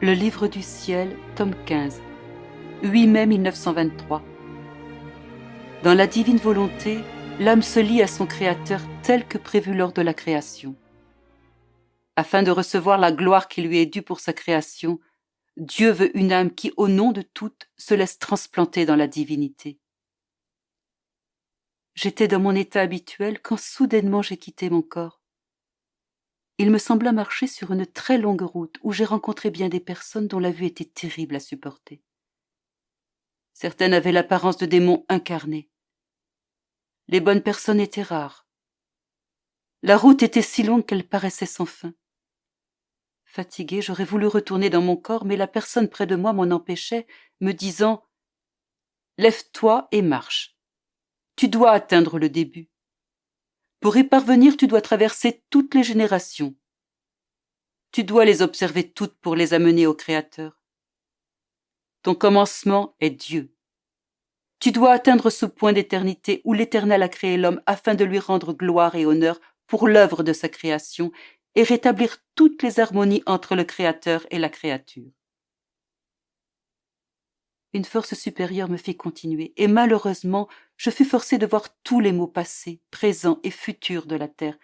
Le livre du ciel, tome 15, 8 mai 1923. Dans la divine volonté, l'âme se lie à son Créateur tel que prévu lors de la création. Afin de recevoir la gloire qui lui est due pour sa création, Dieu veut une âme qui, au nom de toutes, se laisse transplanter dans la divinité. J'étais dans mon état habituel quand soudainement j'ai quitté mon corps. Il me sembla marcher sur une très longue route où j'ai rencontré bien des personnes dont la vue était terrible à supporter. Certaines avaient l'apparence de démons incarnés. Les bonnes personnes étaient rares. La route était si longue qu'elle paraissait sans fin. Fatiguée, j'aurais voulu retourner dans mon corps, mais la personne près de moi m'en empêchait, me disant « Lève-toi et marche. Tu dois atteindre le début. Pour y parvenir, tu dois traverser toutes les générations. Tu dois les observer toutes pour les amener au Créateur. Ton commencement est Dieu. Tu dois atteindre ce point d'éternité où l'Éternel a créé l'homme afin de lui rendre gloire et honneur pour l'œuvre de sa création et rétablir toutes les harmonies entre le Créateur et la créature. » Une force supérieure me fit continuer, et malheureusement, je fus forcé de voir tous les maux passés, présents et futurs de la terre.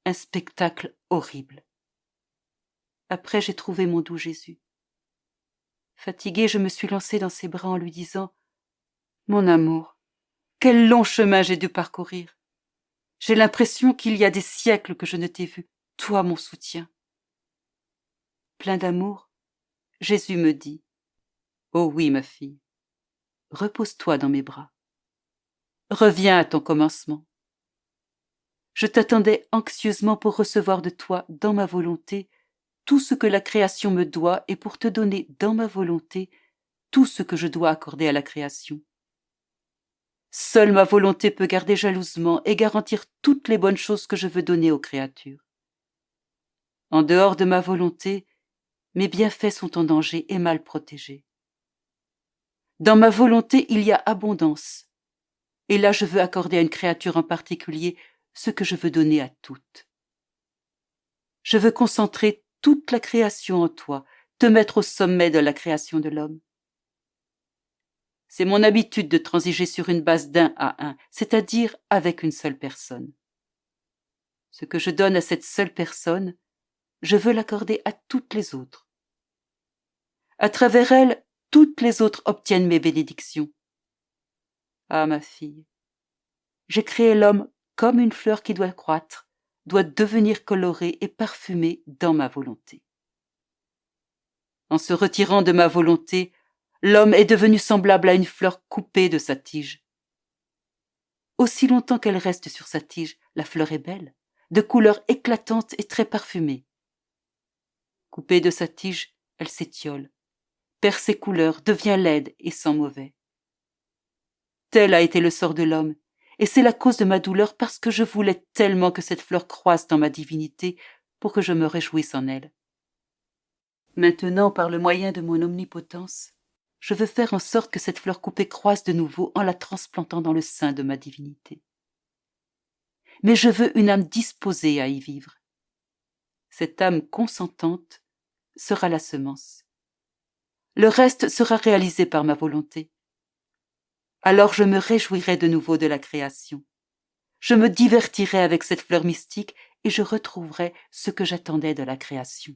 Un spectacle horrible. Après, j'ai trouvé mon doux Jésus. Fatiguée, je me suis lancée dans ses bras en lui disant « Mon amour, quel long chemin j'ai dû parcourir. J'ai l'impression qu'il y a des siècles que je ne t'ai vu, toi mon soutien. » Plein d'amour, Jésus me dit « Oh oui, ma fille, repose-toi dans mes bras. Reviens à ton commencement. Je t'attendais anxieusement pour recevoir de toi, dans ma volonté, tout ce que la création me doit et pour te donner, dans ma volonté, tout ce que je dois accorder à la création. Seule ma volonté peut garder jalousement et garantir toutes les bonnes choses que je veux donner aux créatures. En dehors de ma volonté, mes bienfaits sont en danger et mal protégés. Dans ma volonté, il y a abondance, et là je veux accorder à une créature en particulier ce que je veux donner à toutes. Je veux concentrer toute la création en toi, te mettre au sommet de la création de l'homme. C'est mon habitude de transiger sur une base d'1 à 1, c'est-à-dire avec une seule personne. Ce que je donne à cette seule personne, je veux l'accorder à toutes les autres. À travers elle, toutes les autres obtiennent mes bénédictions. Ah, ma fille, j'ai créé l'homme comme une fleur qui doit croître, doit devenir colorée et parfumée dans ma volonté. En se retirant de ma volonté, l'homme est devenu semblable à une fleur coupée de sa tige. Aussi longtemps qu'elle reste sur sa tige, la fleur est belle, de couleur éclatante et très parfumée. Coupée de sa tige, elle s'étiole, perd ses couleurs, devient laide et sent mauvais. Tel a été le sort de l'homme, et c'est la cause de ma douleur parce que je voulais tellement que cette fleur croisse dans ma divinité pour que je me réjouisse en elle. Maintenant, par le moyen de mon omnipotence, je veux faire en sorte que cette fleur coupée croisse de nouveau en la transplantant dans le sein de ma divinité. Mais je veux une âme disposée à y vivre. Cette âme consentante sera la semence. Le reste sera réalisé par ma volonté. Alors je me réjouirai de nouveau de la création. Je me divertirai avec cette fleur mystique et je retrouverai ce que j'attendais de la création.